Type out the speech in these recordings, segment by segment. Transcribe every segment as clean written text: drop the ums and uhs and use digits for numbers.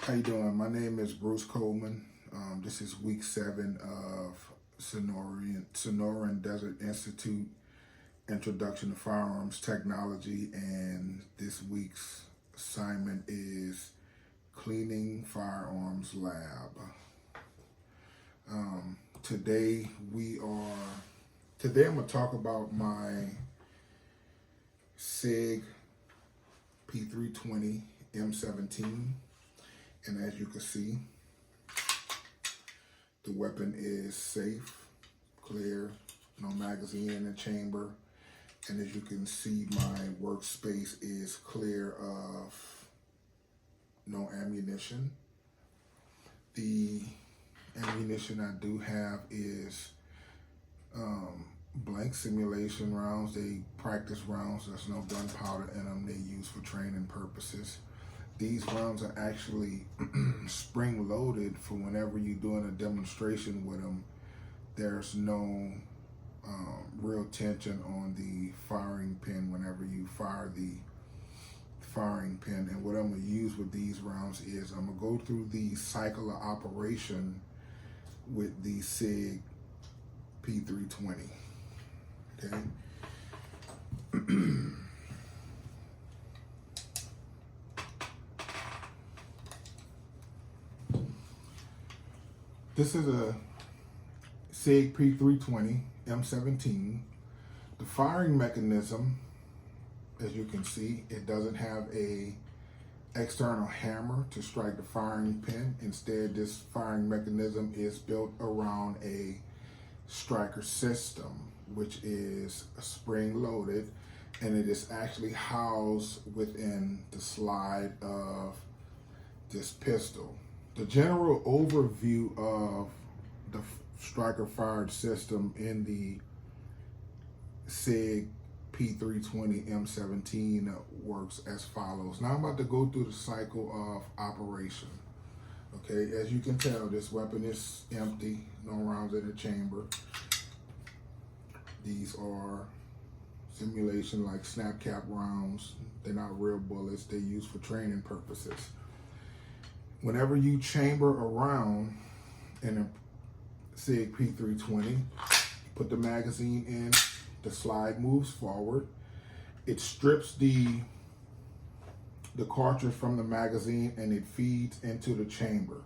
How you doing? My name is Bruce Coleman. This is week 7 of Sonoran Desert Institute Introduction to Firearms Technology, and this week's assignment is Cleaning Firearms Lab. Today I'm going to talk about my SIG P320 M17. And as you can see, the weapon is safe, clear, no magazine in the chamber. And as you can see, my workspace is clear of no ammunition. The ammunition I do have is blank simulation rounds. They practice rounds. There's no gunpowder in them. They use for training purposes. These rounds are actually spring loaded for whenever you're doing a demonstration with them. There's no real tension on the firing pin whenever you fire the firing pin. And what I'm going to use with these rounds is I'm going to go through the cycle of operation with the SIG P320. Okay. This is a SIG P320 M17. The firing mechanism, as you can see, it doesn't have a external hammer to strike the firing pin. Instead, this firing mechanism is built around a striker system, which is spring loaded, and it is actually housed within the slide of this pistol. The general overview of the striker fired system in the SIG P320 M17 works as follows. Now I'm about to go through the cycle of operation. Okay, as you can tell, this weapon is empty, no rounds in the chamber. These are simulation like snap cap rounds. They're not real bullets. They're used for training purposes. Whenever you chamber a round in a SIG P320, put the magazine in, the slide moves forward. It strips the cartridge from the magazine and it feeds into the chamber.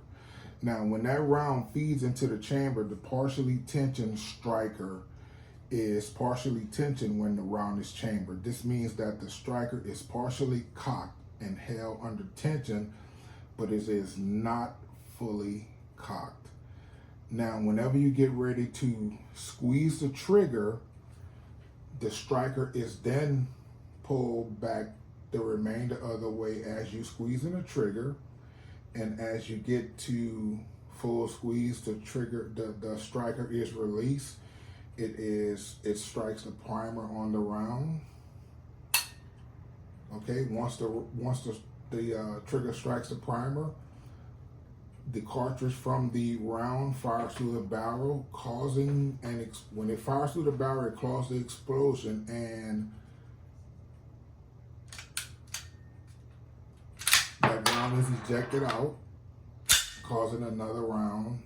Now, when that round feeds into the chamber, the partially tensioned striker is partially tensioned when the round is chambered. This means that the striker is partially cocked and held under tension, but it is not fully cocked. Now, whenever you get ready to squeeze the trigger, the striker is then pulled back the remainder of the way as you squeeze in the trigger. And as you get to full squeeze, the trigger, the striker is released. It strikes the primer on the round. Okay, once the trigger strikes the primer, the cartridge from the round fires through the barrel, causing when it fires through the barrel, it causes the explosion, and that round is ejected out, causing another round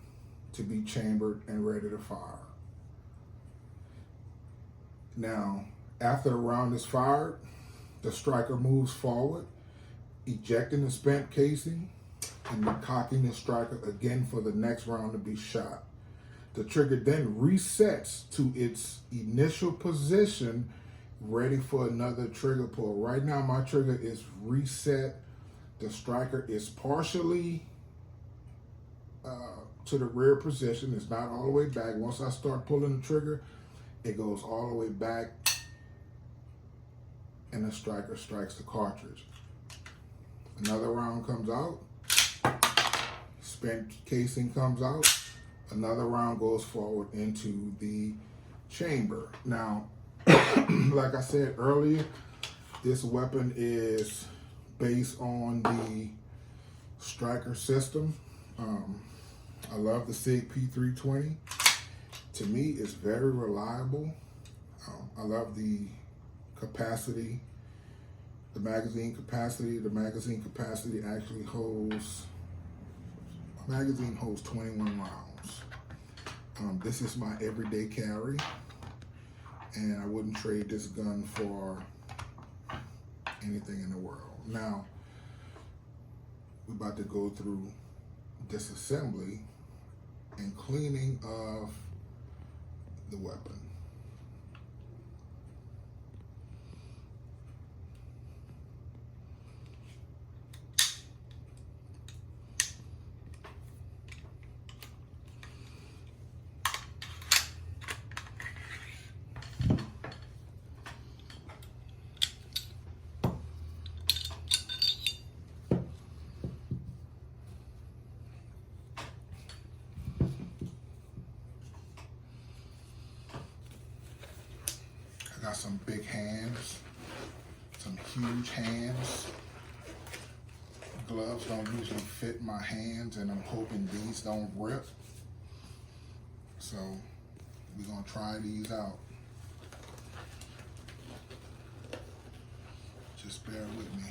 to be chambered and ready to fire. Now, after the round is fired, the striker moves forward, ejecting the spent casing and then cocking the striker again for the next round to be shot. The trigger then resets to its initial position, ready for another trigger pull. Right now, my trigger is reset. The striker is partially to the rear position. It's not all the way back. Once I start pulling the trigger, it goes all the way back and the striker strikes the cartridge. Another round comes out, spent casing comes out, another round goes forward into the chamber. Now, like I said earlier, this weapon is based on the striker system. I love the SIG P320. To me, it's very reliable. I love the capacity, the magazine capacity. The magazine capacity actually holds My magazine holds 21 rounds. This is my everyday carry, and I wouldn't trade this gun for anything in the world. Now, we're about to go through disassembly and cleaning of the weapon. I got some big hands, some huge hands. Gloves don't usually fit my hands, and I'm hoping these don't rip. So we're gonna try these out. Just bear with me.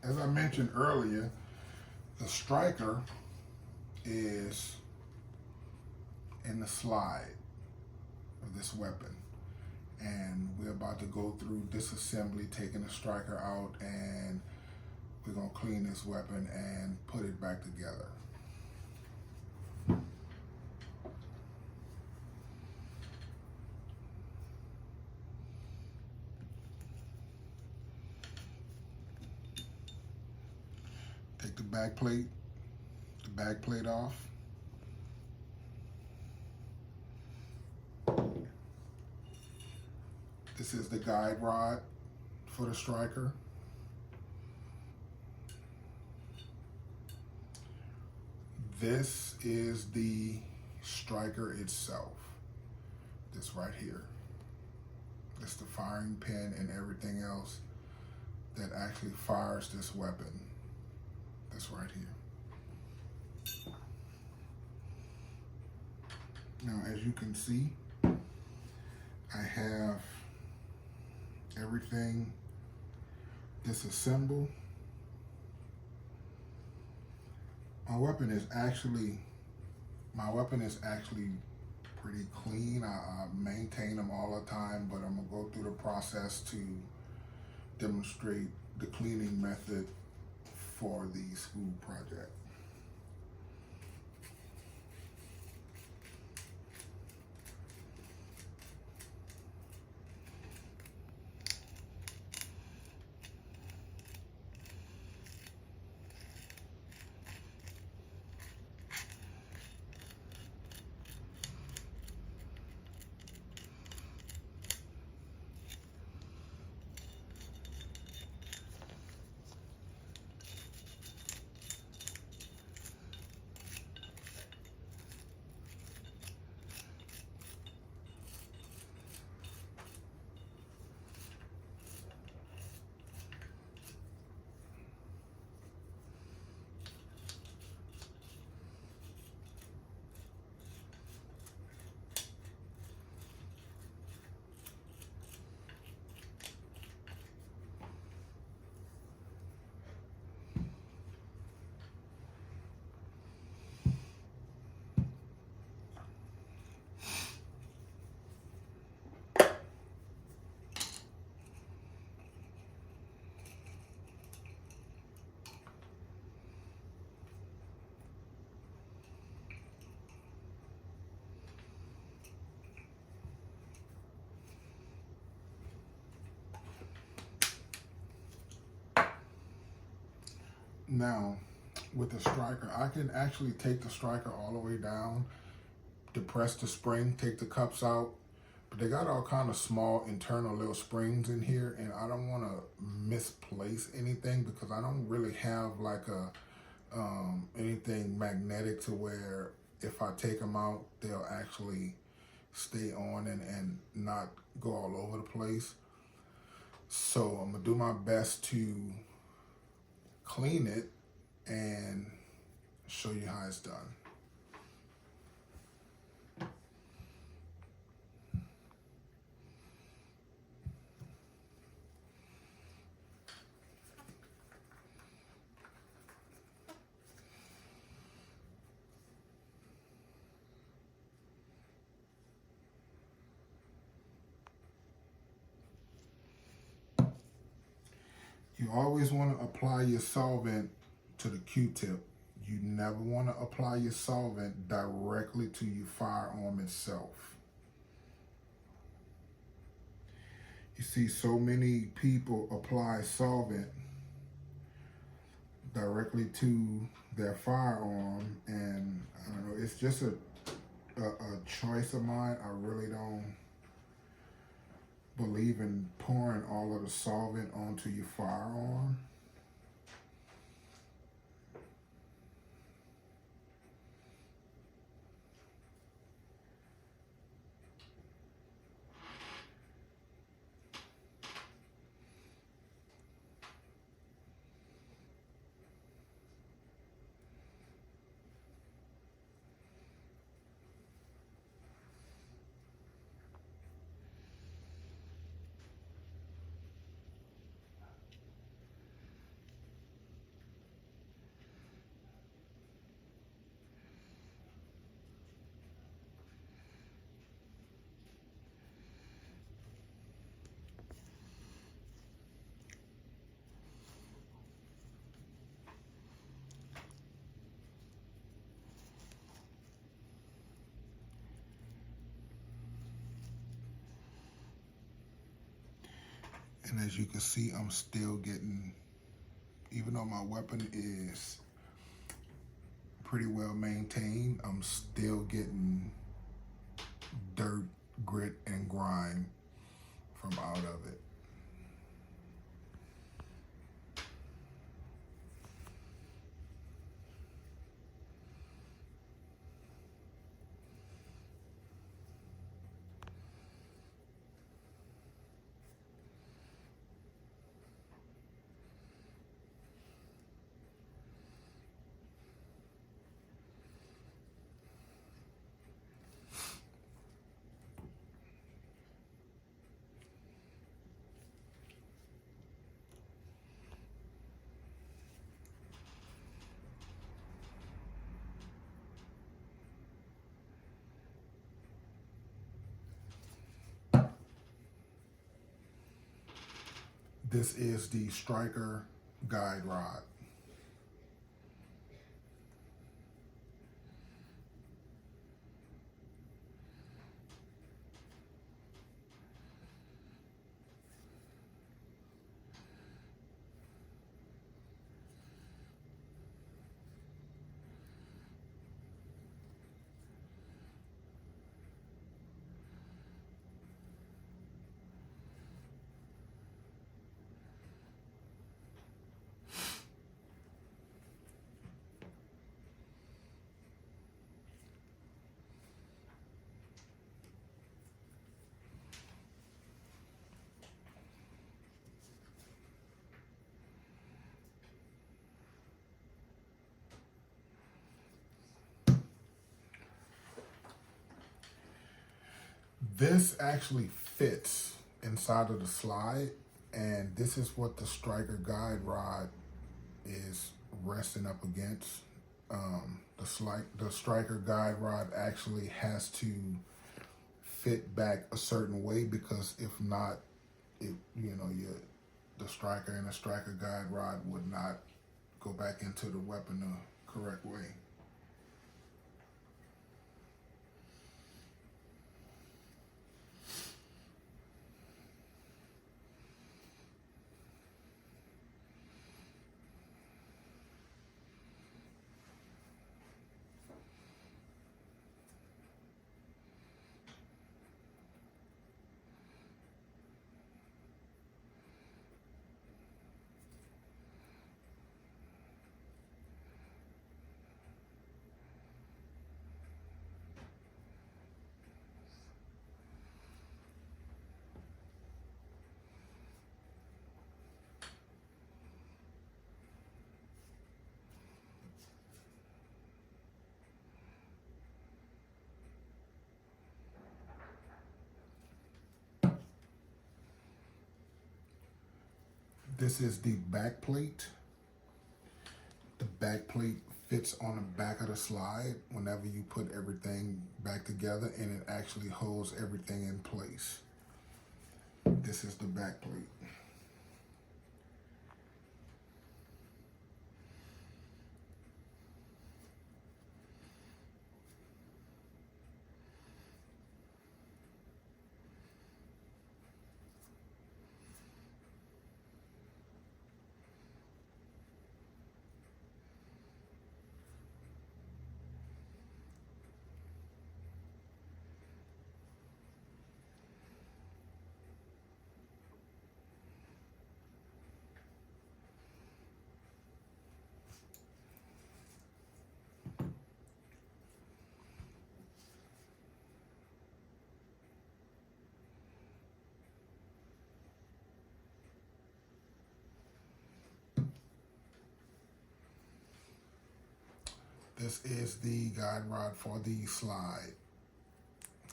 As I mentioned earlier, the striker is in the slide of this weapon. And we're about to go through disassembly, taking the striker out, and we're gonna clean this weapon and put it back together. Take the back plate off. This is the guide rod for the striker. This is the striker itself. This right here. It's the firing pin and everything else that actually fires this weapon. This right here. Now, as you can see, I have everything disassembled. My weapon is actually pretty clean. I maintain them all the time, but I'm gonna go through the process to demonstrate the cleaning method for the school project. Now, with the striker, I can actually take the striker all the way down, depress the spring, take the cups out, but they got all kind of small internal little springs in here, and I don't want to misplace anything because I don't really have like a anything magnetic to where if I take them out, they'll actually stay on and not go all over the place. So I'm gonna do my best to clean it and show you how it's done. You always want to apply your solvent to the Q-tip. You never want to apply your solvent directly to your firearm itself. You see so many people apply solvent directly to their firearm, and I don't know, it's just a choice of mine. I really don't believe in pouring all of the solvent onto your firearm. And as you can see, I'm still getting, even though my weapon is pretty well maintained, I'm still getting dirt, grit, and grime from out of it. This is the Striker guide rod. This actually fits inside of the slide, and this is what the Striker guide rod is resting up against. The Striker guide rod actually has to fit back a certain way, because if not, the Striker and the Striker guide rod would not go back into the weapon the correct way. This is the back plate. The back plate fits on the back of the slide whenever you put everything back together, and it actually holds everything in place. This is the back plate. This is the guide rod for the slide.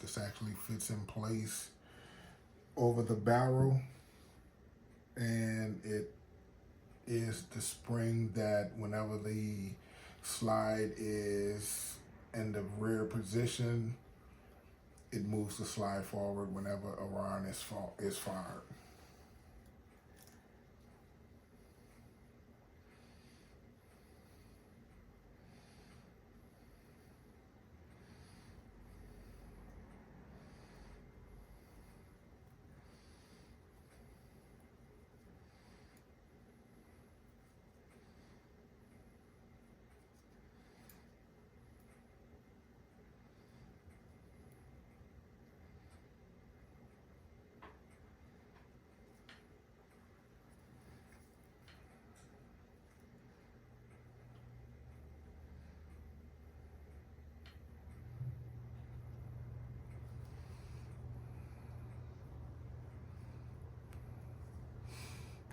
This actually fits in place over the barrel, and it is the spring that whenever the slide is in the rear position, it moves the slide forward whenever a round is fired.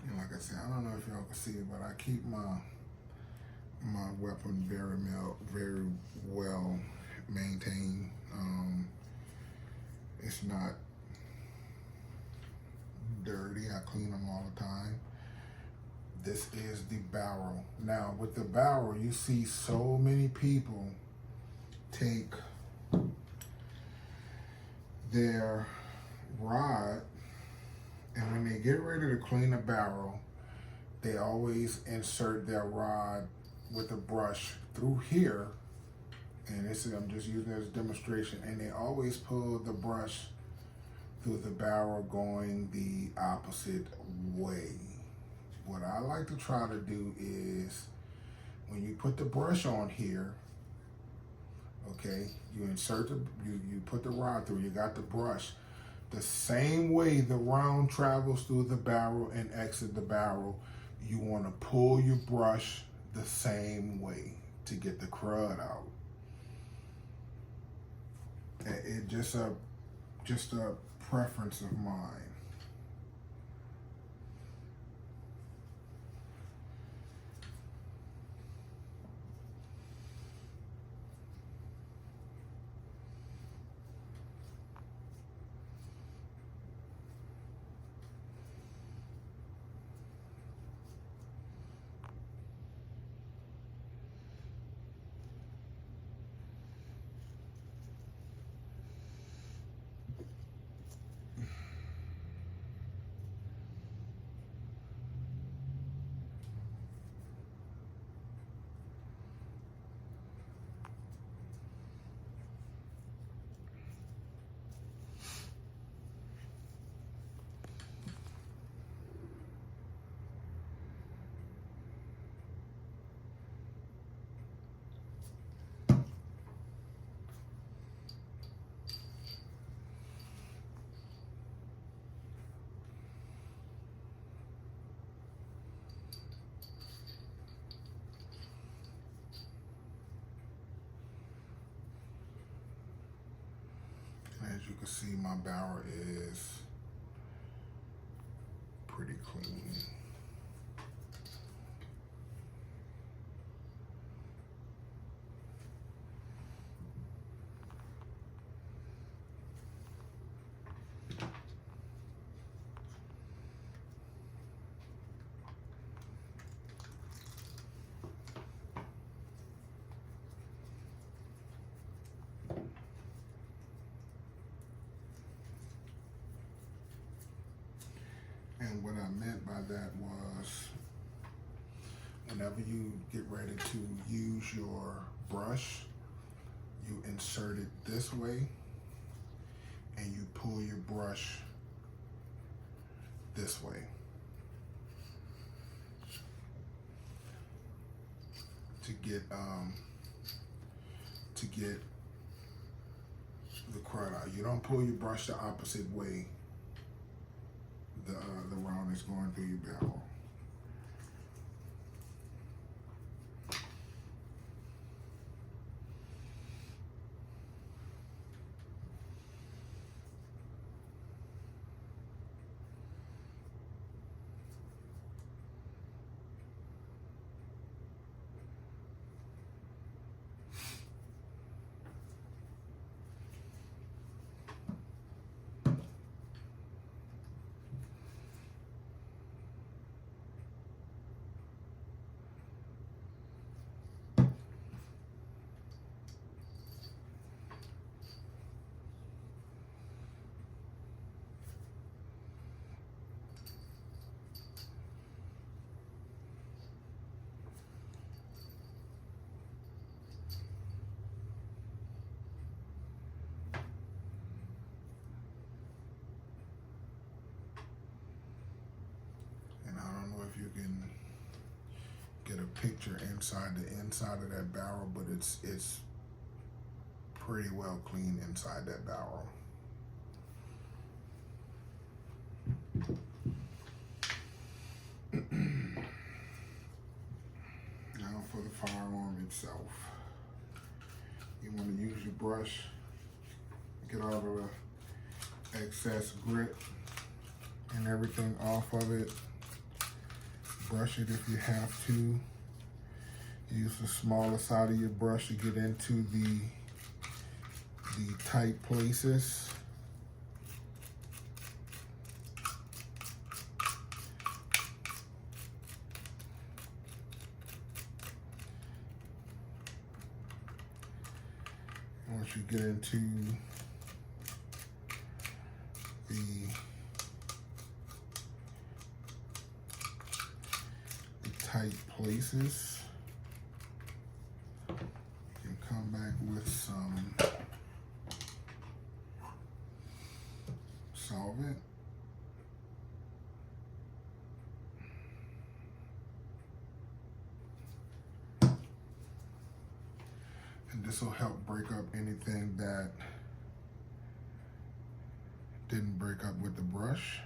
And like I said, I don't know if y'all can see it, but I keep my weapon very well maintained. It's not dirty. I clean them all the time. This is the barrel. Now with the barrel, you see so many people take their rod, and when they get ready to clean the barrel, they always insert their rod with a brush through here. And this is, I'm just using it as a demonstration, and they always pull the brush through the barrel going the opposite way. What I like to try to do is, when you put the brush on here, okay, you insert you put the rod through, you got the brush. The same way the round travels through the barrel and exit the barrel, you want to pull your brush the same way to get the crud out. It just a preference of mine. As you can see, my barrel is pretty clean. And what I meant by that was, whenever you get ready to use your brush, you insert it this way and you pull your brush this way to get the crud out. You don't pull your brush the opposite way the round is going through your barrel. If you can get a picture inside of that barrel, but it's pretty well clean inside that barrel. Now for the firearm itself, you want to use your brush, get all of the excess grit and everything off of it. Brush it if you have to. Use the smaller side of your brush to get into the tight places. Once you get into the tight places, you can come back with some solvent. And this will help break up anything that didn't break up with the brush.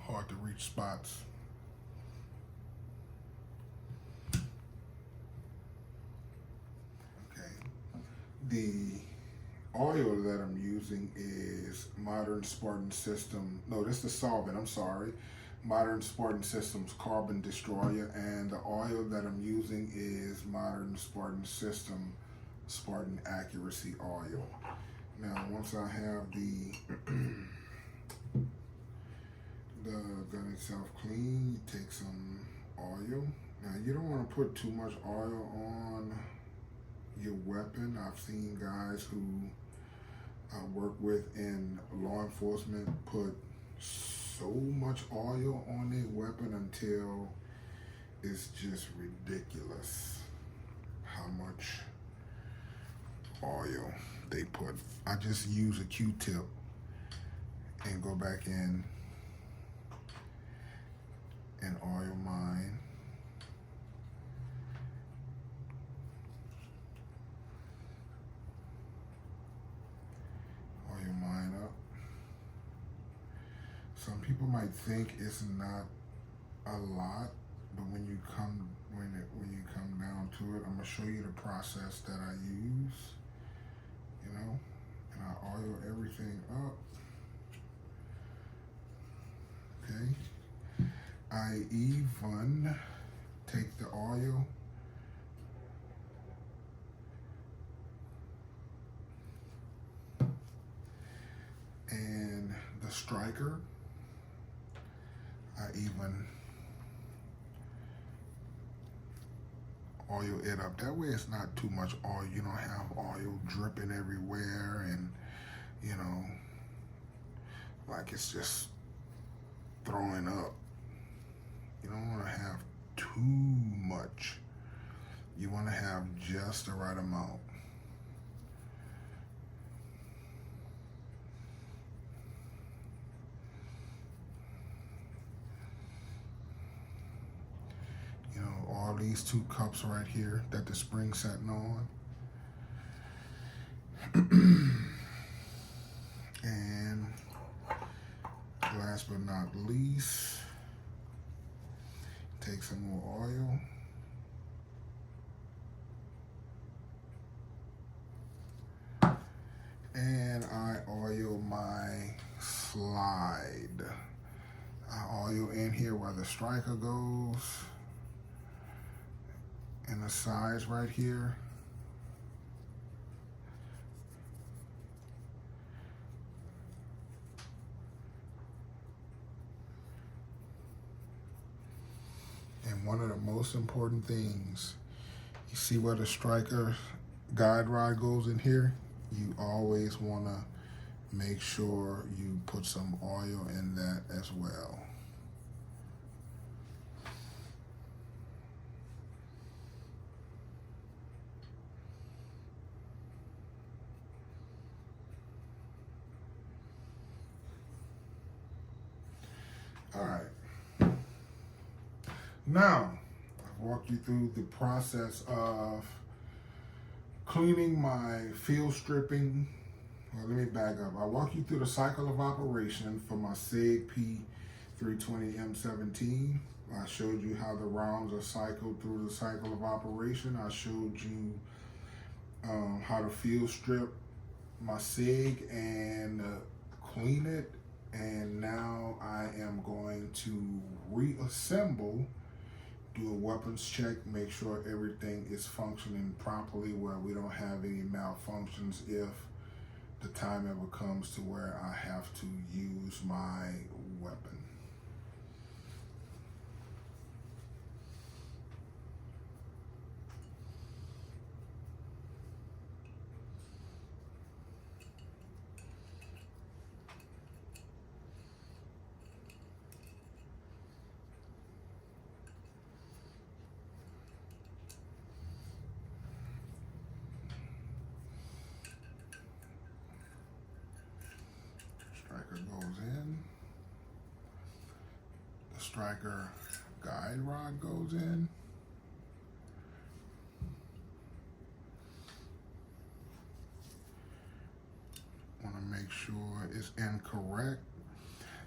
Hard to reach spots. Okay. The oil that I'm using is Modern Spartan System. No, this is the solvent, I'm sorry. Modern Spartan Systems Carbon Destroyer, and the oil that I'm using is Modern Spartan System Spartan Accuracy Oil. Now, once I have the gun itself clean, you take some oil. Now, you don't want to put too much oil on your weapon. I've seen guys who I work with in law enforcement put so much oil on their weapon until it's just ridiculous how much oil they put. I just use a Q-tip and go back in and oil mine. Oil mine up. Some people might think it's not a lot, but when you come down to it, I'm gonna show you the process that I use, you know, and I oil everything up. Okay, I even take the oil and the striker. I even oil it up. That way it's not too much oil. You don't have oil dripping everywhere and, you know, like it's just throwing up. You don't want to have too much. You want to have just the right amount. You know, all these 2 cups right here that the spring's setting on. And last but not least, take some more oil. And I oil my slide. I oil in here where the striker goes. And the sides right here. And one of the most important things, you see where the striker guide rod goes in here? You always want to make sure you put some oil in that as well. All right. Now, I've walked you through the process of cleaning my field stripping. Well, let me back up. I walk you through the cycle of operation for my SIG P320M17. I showed you how the rounds are cycled through the cycle of operation. I showed you how to field strip my SIG and clean it. And now I am going to reassemble, do a weapons check, make sure everything is functioning properly where we don't have any malfunctions if the time ever comes to where I have to use my weapon. Striker goes in. The striker guide rod goes in. Want to make sure it's incorrect,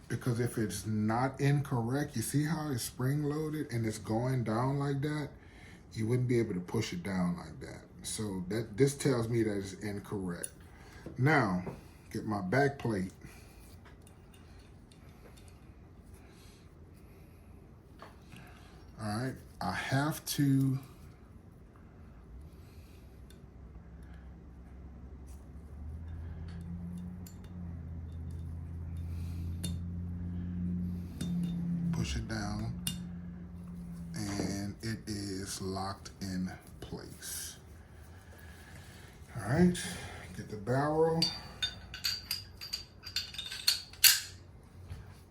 because if it's not incorrect, you see how it's spring loaded and it's going down like that, you wouldn't be able to push it down like that. So this tells me that it's incorrect. Now, get my back plate. All right, I have to push it down, and it is locked in place. All right, get the barrel,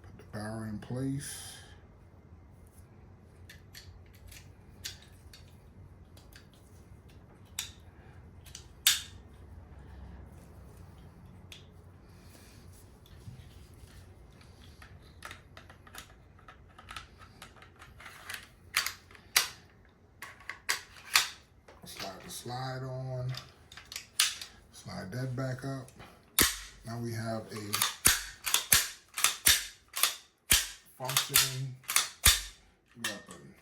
put the barrel in place. slide on. Slide that back up. Now we have a functioning weapon.